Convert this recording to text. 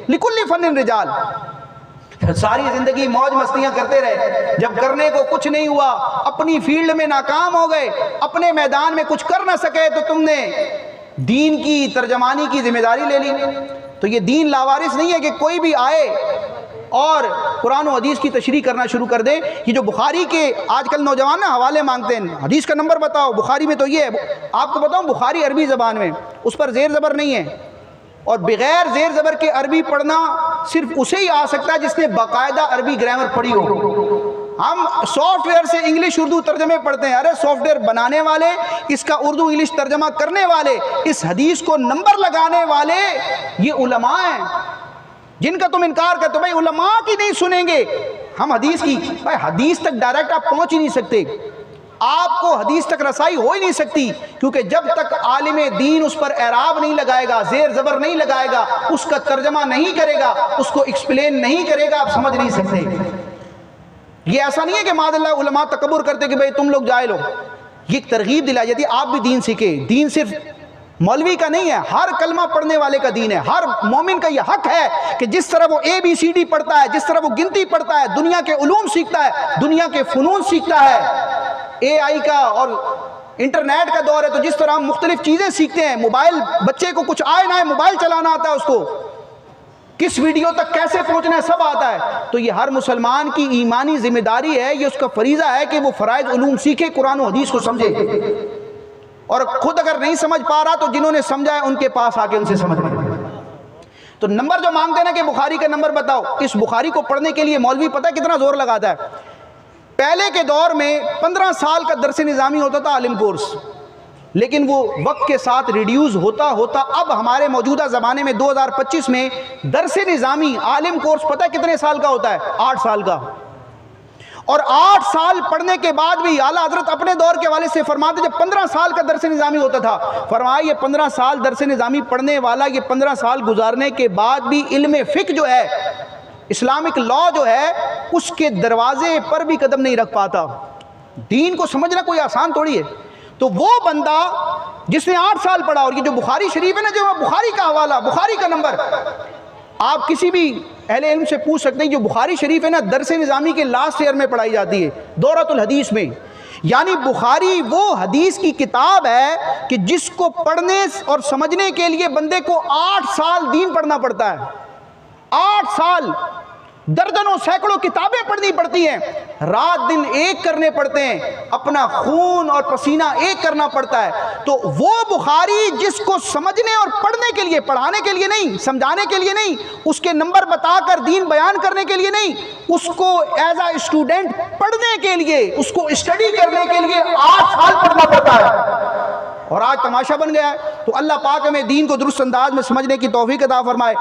لکل فن رجال. ساری زندگی موج مستیاں کرتے رہے، جب کرنے کو کچھ نہیں ہوا، اپنی فیلڈ میں ناکام ہو گئے، اپنے میدان میں کچھ کر نہ سکے، تو تم نے دین کی ترجمانی کی ذمہ داری لے لی. تو یہ دین لاوارث نہیں ہے کہ کوئی بھی آئے اور قرآن و حدیث کی تشریح کرنا شروع کر دے. یہ جو بخاری کے آج کل نوجوان نا حوالے مانگتے ہیں، حدیث کا نمبر بتاؤ، بخاری میں تو یہ ہے. آپ کو بتاؤں بخاری عربی زبان میں، اس پر زیر زبر نہیں ہے، اور بغیر زیر زبر کے عربی پڑھنا صرف اسے ہی آ سکتا ہے جس نے باقاعدہ عربی گرامر پڑھی ہو. ہم سافٹ ویئر سے انگلش اردو ترجمے پڑھتے ہیں. ارے سافٹ ویئر بنانے والے، اس کا اردو انگلش ترجمہ کرنے والے، اس حدیث کو نمبر لگانے والے یہ علماء ہیں جن کا تم انکار کرتے ہو. بھائی علماء کی نہیں سنیں گے ہم حدیث کی؟ بھائی حدیث تک ڈائریکٹ آپ پہنچ ہی نہیں سکتے، آپ کو حدیث تک رسائی ہو ہی نہیں سکتی، کیونکہ جب تک عالم دین اس پر اعراب نہیں لگائے گا، زیر زبر نہیں لگائے گا، اس کا ترجمہ نہیں کرے گا، اس کو ایکسپلین نہیں کرے گا، آپ سمجھ نہیں سکتے. یہ ایسا نہیں ہے کہ معاذ اللہ علماء تکبر کرتے کہ بھئی تم لوگ جاہل ہو. یہ ایک ترغیب دلائی جاتی ہے آپ بھی دین سیکھیں. دین صرف مولوی کا نہیں ہے، ہر کلمہ پڑھنے والے کا دین ہے. ہر مومن کا یہ حق ہے کہ جس طرح وہ ABCD پڑھتا ہے، جس طرح وہ گنتی پڑھتا ہے، دنیا کے علوم سیکھتا ہے، دنیا کے فنون سیکھتا ہے. AI کا اور انٹرنیٹ کا دور ہے، تو جس طرح ہم مختلف چیزیں سیکھتے ہیں، موبائل، بچے کو کچھ آئے نہ آئے موبائل چلانا آتا ہے، اس کو کس ویڈیو تک کیسے پہنچنا ہے سب آتا ہے. تو یہ ہر مسلمان کی ایمانی ذمہ داری ہے، یہ اس کا فریضہ ہے کہ وہ فرائض علوم سیکھے، قرآن و حدیث کو سمجھے، اور خود اگر نہیں سمجھ پا رہا تو جنہوں نے سمجھا ہے ان کے پاس آ کے ان سے سمجھ لیں. تو نمبر جو مانگتے ہیں نا کہ بخاری کا نمبر بتاؤ، اس بخاری کو پڑھنے کے لیے مولوی پتہ کتنا زور لگاتا ہے. پہلے کے دور میں 15 سال کا درس نظامی ہوتا تھا عالم کورس، لیکن وہ وقت کے ساتھ ریڈیوز ہوتا ہوتا اب ہمارے موجودہ زمانے میں 2025 میں درس نظامی عالم کورس پتہ کتنے سال کا ہوتا ہے؟ 8 سال کا. اور 8 سال پڑھنے کے بعد بھی اعلیٰ حضرت اپنے دور کے حوالے سے فرماتے جب 15 سال کا درس نظامی ہوتا تھا، فرمایا یہ 15 سال درس نظامی پڑھنے والا یہ 15 سال گزارنے کے بعد بھی علم فقہ جو ہے، اسلامک لا جو ہے، اس کے دروازے پر بھی قدم نہیں رکھ پاتا. دین کو سمجھنا کوئی آسان تھوڑی ہے. تو وہ بندہ جس نے 8 سال پڑھا، اور یہ جو بخاری شریف ہے نا، جو بخاری کا حوالہ، بخاری کا نمبر، آپ کسی بھی اہل علم سے پوچھ سکتے ہیں. جو بخاری شریف ہے نا، درس نظامی کے لاسٹ ایئر میں پڑھائی جاتی ہے، دورۃ الحدیث میں. یعنی بخاری وہ حدیث کی کتاب ہے کہ جس کو پڑھنے اور سمجھنے کے لیے بندے کو 8 سال دین پڑھنا پڑتا ہے. 8 سال، درجنوں سینکڑوں کتابیں پڑھنی پڑتی ہیں، رات دن ایک کرنے پڑتے ہیں، اپنا خون اور پسینہ ایک کرنا پڑتا ہے. تو وہ بخاری جس کو سمجھنے اور پڑھنے کے لیے، پڑھانے کے لیے نہیں، سمجھانے کے لیے نہیں، اس کے نمبر بتا کر دین بیان کرنے کے لیے نہیں، اس کو ایز اے اسٹوڈنٹ پڑھنے کے لیے، اس کو اسٹڈی کرنے کے لیے 8 سال پڑھنا پڑتا ہے. اور آج تماشا بن گیا ہے. تو اللہ پاک ہمیں دین کو درست انداز میں سمجھنے کی توفیق عطا فرمائے.